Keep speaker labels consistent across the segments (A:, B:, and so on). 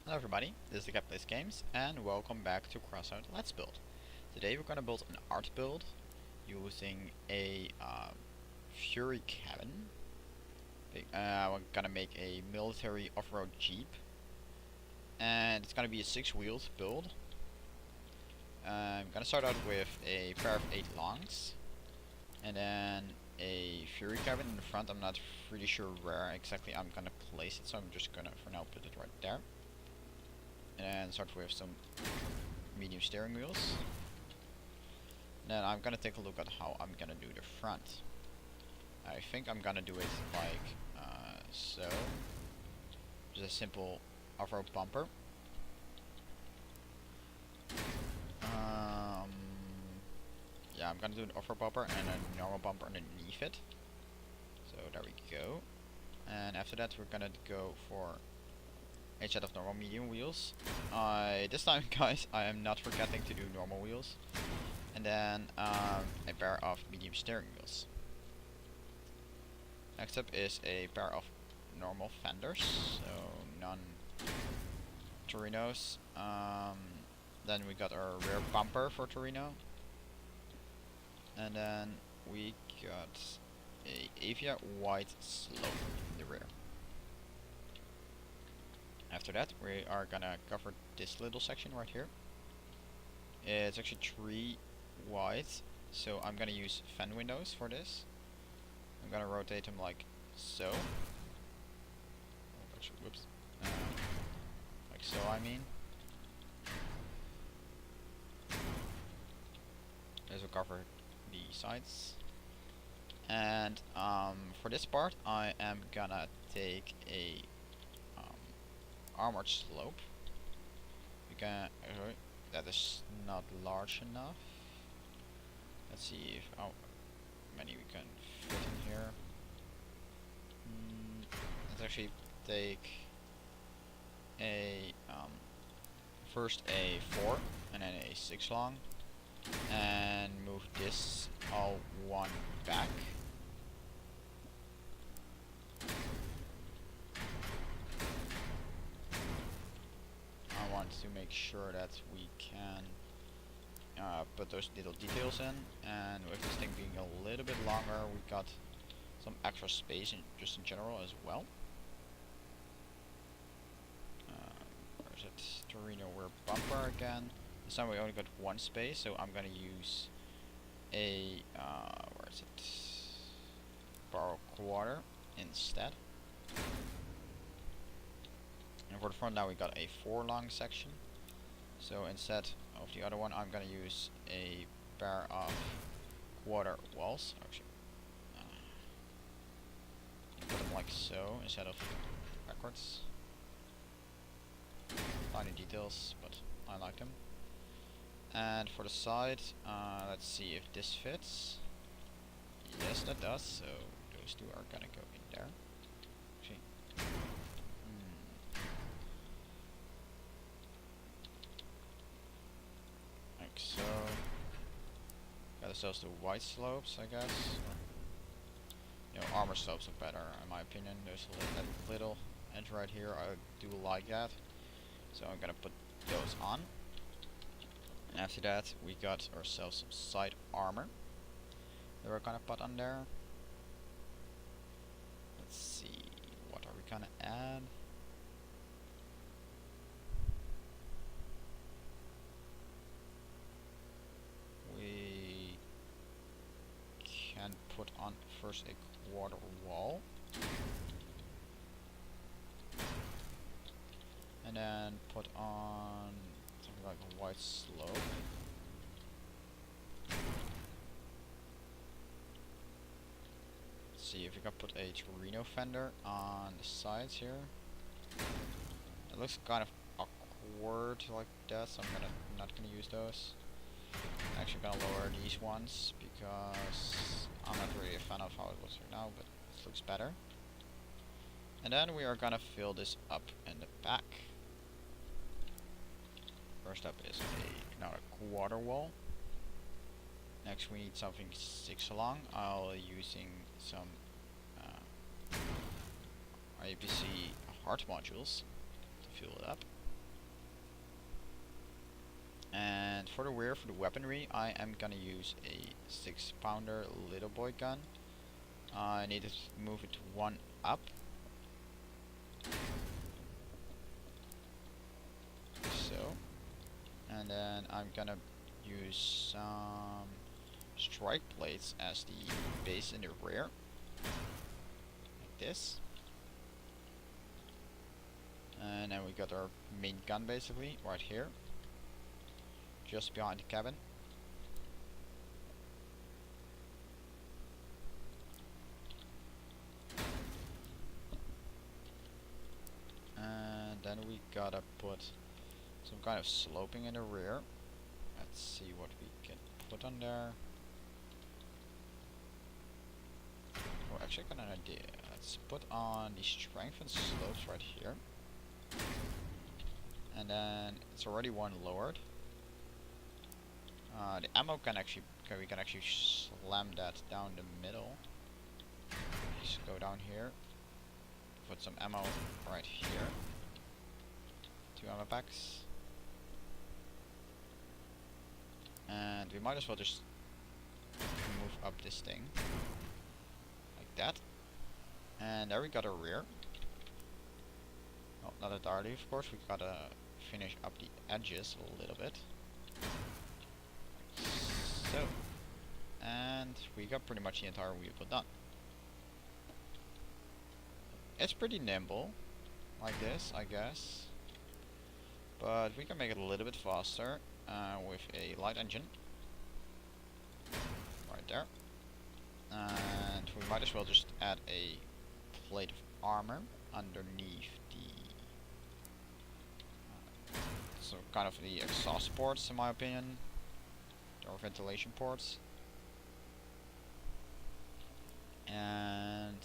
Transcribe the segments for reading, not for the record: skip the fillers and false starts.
A: Hello everybody, this is the Plays Games, and welcome back to Crossout Let's Build. Today we're gonna build an art build using a Fury cabin. We're gonna make a military off-road jeep, and it's gonna be a 6-wheeled build. I'm gonna start out with a pair of 8 longs, and then a Fury cabin in the front. I'm not really sure where exactly I'm gonna place it, so I'm just gonna for now put it right there. And start with some medium steering wheels. Then I'm gonna take a look at how I'm gonna do the front. I think I'm gonna do it like so. Just a simple off-road bumper. Yeah, I'm gonna do an off-road bumper and a normal bumper underneath it. So there we go. And after that we're gonna go for a set of normal medium wheels. This time, guys, I am not forgetting to do normal wheels. And then a pair of medium steering wheels. Next up is a pair of normal fenders, so non-Torinos. Then we got our rear bumper for Torino. And then we got a Avia white slope in the rear. After that, we are gonna cover this little section right here. It's actually 3 wide, so I'm gonna use fan windows for this. I'm gonna rotate them like so. Oh, actually, whoops. Like so, I mean. This will cover the sides. And for this part, I am gonna take a armored slope. We can that is not large enough. Let's see if how many we can fit in here. Let's actually take a first a 4 and then a 6 long, and move this all one back. I want to make sure that we can put those little details in, and with this thing being a little bit longer, we got some extra space just in general as well. Where is it? Torino rear bumper again. This time we only got 1 space, so I'm gonna use a where is it? Borrow quarter instead. And for the front now we got a 4 long section. So instead of the other one, I'm gonna use a pair of quarter walls. Actually, put them like so instead of backwards. Tiny details, but I like them. And for the side, let's see if this fits. Yes, that does. So those 2 are gonna go in there. Actually, like so. Got ourselves the white slopes, I guess. You know, armor slopes are better, in my opinion. There's that little edge right here. I do like that. So I'm gonna put those on. And after that, we got ourselves some side armor that we're gonna put on there. Let's see, what are we gonna add? We can put on first a quarter wall. And then put on something like a white slope. Let's see if we can put a Torino fender on the sides here. It looks kind of awkward like that, so I'm not gonna use those. I'm actually gonna lower these ones because I'm not really a fan of how it looks right now, but it looks better. And then we are gonna fill this up in the back. First up is another quarter wall. Next we need something 6 long. I'll using some APC heart modules to fill it up. for the rear, for the weaponry, I am gonna use a 6-pounder little boy gun. I need to move it one up. So. And then I'm gonna use some strike plates as the base in the rear. Like this. And then we got our main gun basically, right here. Just behind the cabin. And then we gotta put some kind of sloping in the rear. Let's see what we can put on there. Oh, actually I got an idea. Let's put on the strength and slopes right here. And then it's already one lowered. The ammo we can actually slam that down the middle. Just go down here. Put some ammo right here. 2 ammo packs. And we might as well just move up this thing. Like that. And there we got a rear. Well, not entirely, of course. We gotta finish up the edges a little bit. Like so. And we got pretty much the entire vehicle done. It's pretty nimble. Like this, I guess. But we can make it a little bit faster. With a light engine. Right there. And we might as well just add a plate of armor underneath the so kind of the exhaust ports in my opinion. Or ventilation ports. And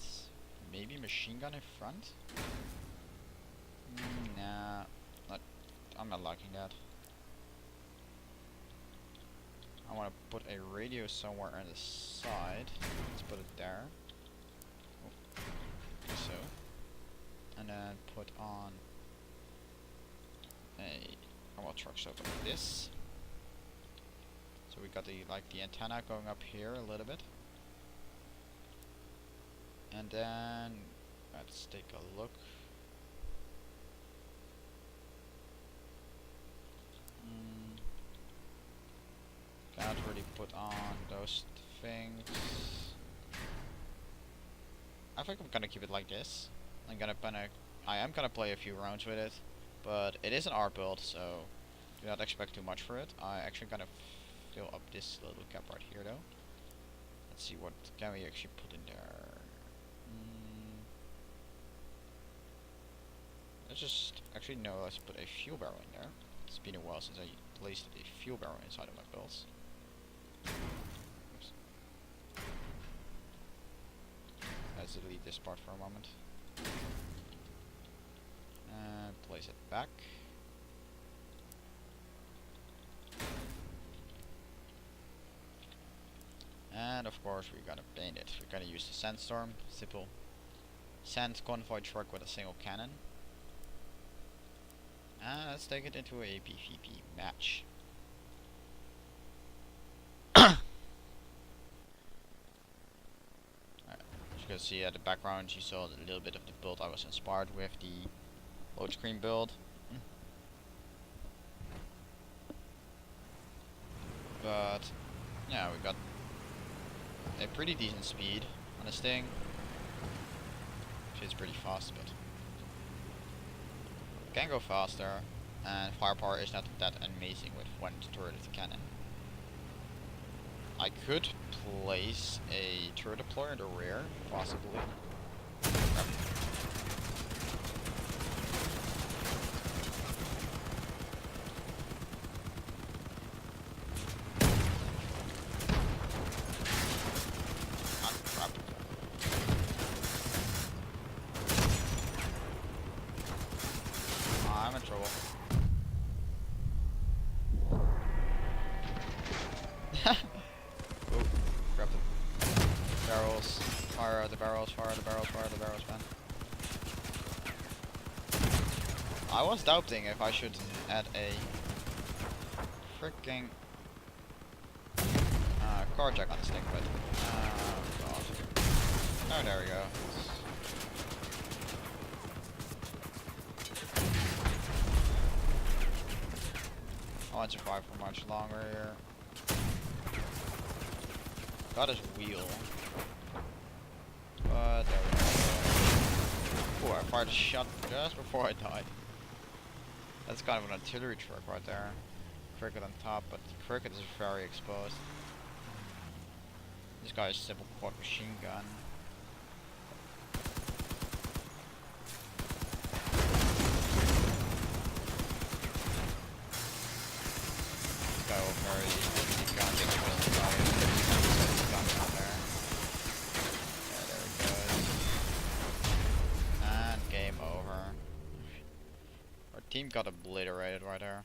A: maybe machine gun in front? Nah. I'm not liking that. I want to put a radio somewhere on the side. Let's put it there. Oh, like so. And then put on a truck stop like this. So we got the antenna going up here a little bit. And then let's take a look. Can't really put on those things. I think I'm gonna keep it like this. I am gonna play a few rounds with it, but it is an art build, so do not expect too much for it. I actually gonna fill up this little gap right here though. Let's see what can we actually put in there. Let's put a fuel barrel in there. It's been a while since I placed a fuel barrel inside of my builds. Oops. Let's delete this part for a moment. And place it back. And of course we gotta paint it. We're gonna use the Sandstorm, simple sand convoy truck with a single cannon. And let's take it into a PvP match. As you can see at the background, you saw a little bit of the build I was inspired with, the load screen build. But yeah, we got a pretty decent speed on this thing. It's pretty fast, but can go faster, and firepower is not that amazing with one turret cannon. I could place a turret deployer in the rear, possibly. I'm in trouble. Oh, grab the barrels. Fire the barrels, fire the barrels, fire the barrels, man. I was doubting if I should add a freaking Carjack on the stick, but God. Oh, there we go. I won't survive for much longer here. Got his wheel. But there we go. Ooh, I fired a shot just before I died. That's kind of an artillery truck right there. Cricket on top, but the cricket is very exposed. This guy is simple quad machine gun. This guy will very easily gun get killed by his gun on there. Yeah, there it goes. And game over. Our team got obliterated right there.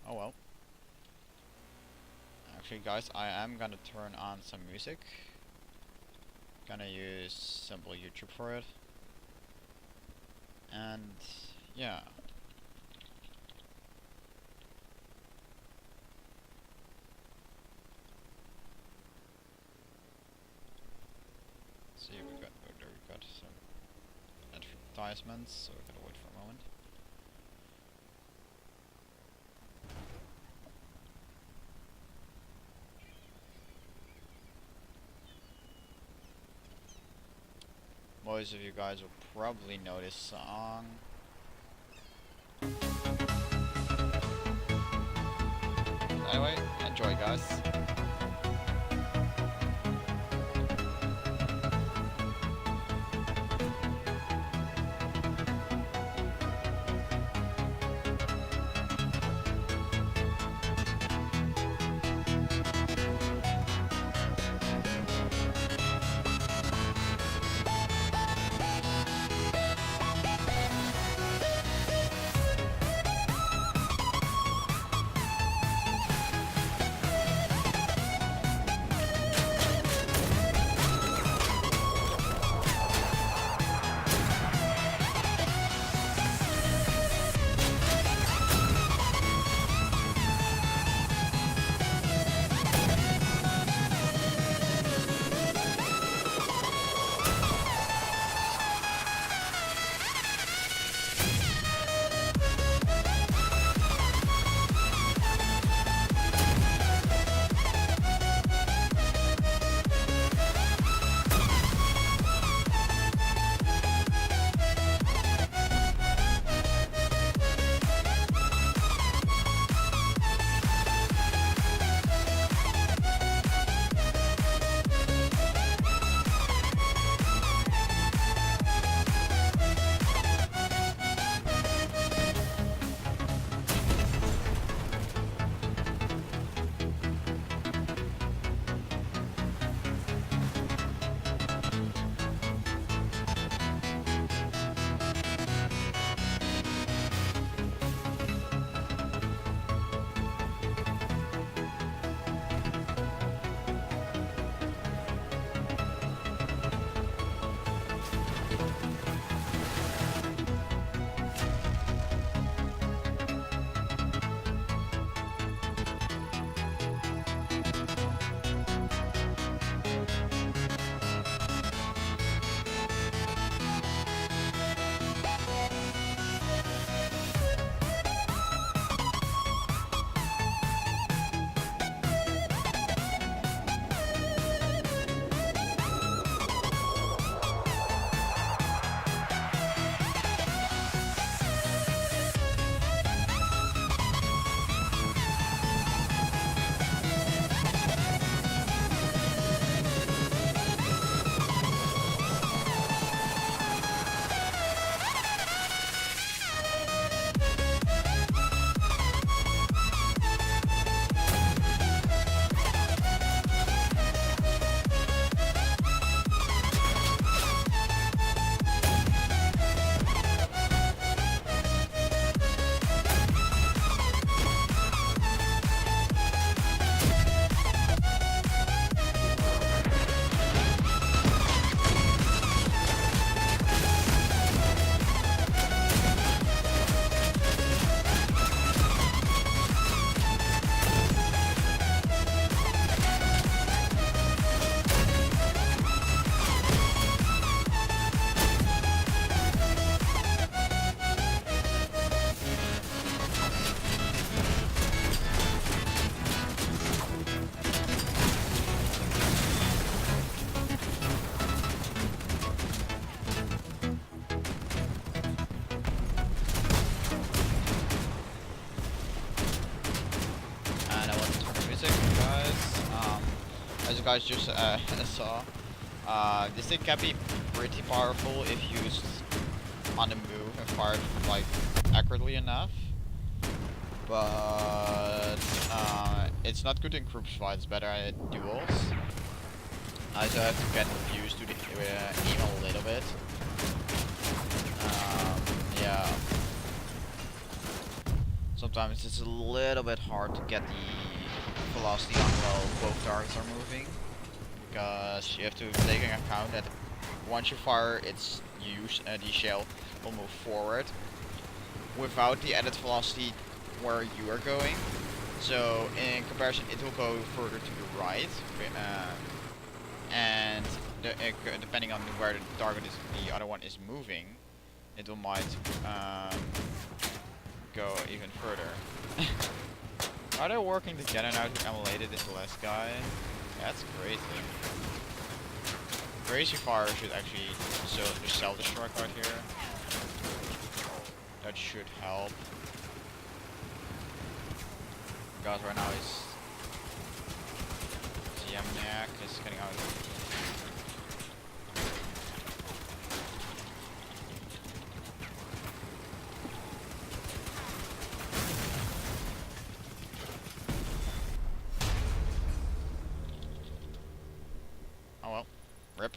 A: Oh well. Actually guys, I am gonna turn on some music. Gonna use simple YouTube for it. And yeah. See, we got, oh, there we got some advertisements, so we gotta wait for a moment. Most of you guys will probably know this song. Anyway, enjoy guys. guys just saw, this thing can be pretty powerful if used on the move and fired like accurately enough. But it's not good in groups fights, better at duels. I still have to get used to the aim a little bit. Yeah. Sometimes it's a little bit hard to get the velocity on while both targets are moving. Because you have to take into account that once you fire its use, the shell will move forward without the added velocity where you are going. So in comparison, it will go further to the right, and depending on where the target is, the other one is moving, it will might go even further. Are they working together now to emulate this last guy? That's crazy. Crazy fire should actually self-destruct right here. That should help. Because right now he's Yamnak is getting out. Oh well, rip.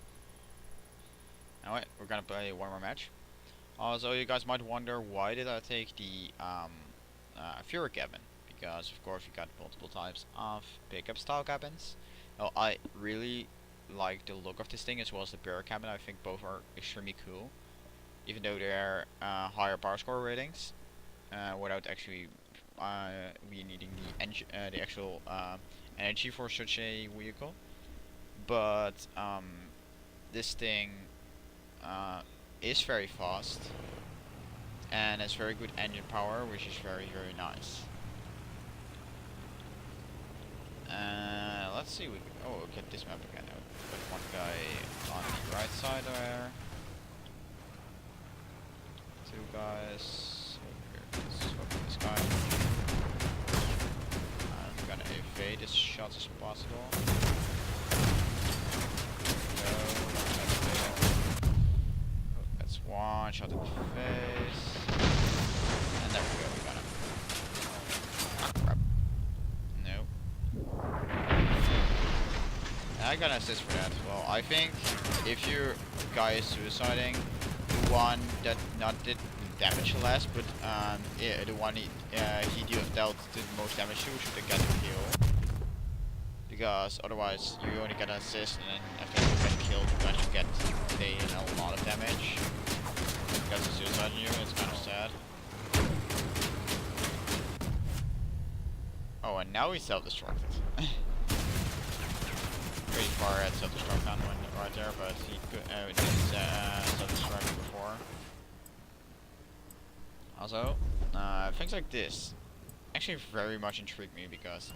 A: Anyway, we're gonna play one more match. Also, you guys might wonder why did I take the Fury cabin? Because of course you got multiple types of pickup style cabins. Well, I really like the look of this thing as well as the barrel cabin. I think both are extremely cool, even though they're higher power score ratings, without actually we needing the actual energy for such a vehicle. But this thing is very fast and has very good engine power, which is very nice. Let's see. Oh, look at this map again. Put one guy on the right side there. Two guys over here. Let's swap with this guy. I'm gonna evade as shots as possible. Go. Oh, that's one shot in the face. And there we go. We got him. Ah, crap. Nope. I got an assist for that. Well, I think if your guy is suiciding, the one that not did damage less, but yeah, the one he dealt the most damage to should get the kill. Because otherwise you only get an assist and then after you get killed you actually get a lot of damage. Because he's suiciding you, it's kind of sad. Oh, and now he's self-destructed. Pretty far at self-destruct on one right there, but he could didn't self-destruct before. Also, things like this actually very much intrigue me because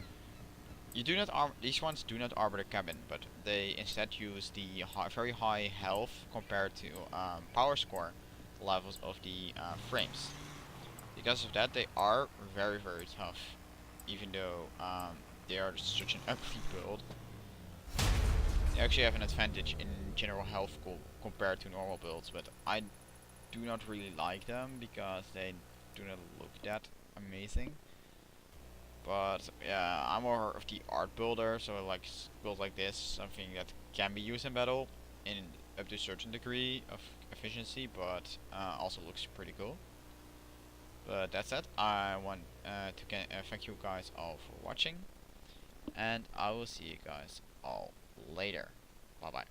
A: you do not these ones do not arbor the cabin, but they instead use the very high health compared to power score levels of the frames. Because of that, they are very tough, even though they are such an ugly build. They actually have an advantage in general health compared to normal builds, but I do not really like them because they do not look that amazing. But yeah, I'm more of the art builder, so I like builds like this, something that can be used in battle in up to a certain degree of efficiency, but also looks pretty cool. But that's it. I want to thank you guys all for watching, and I will see you guys all later. Bye bye.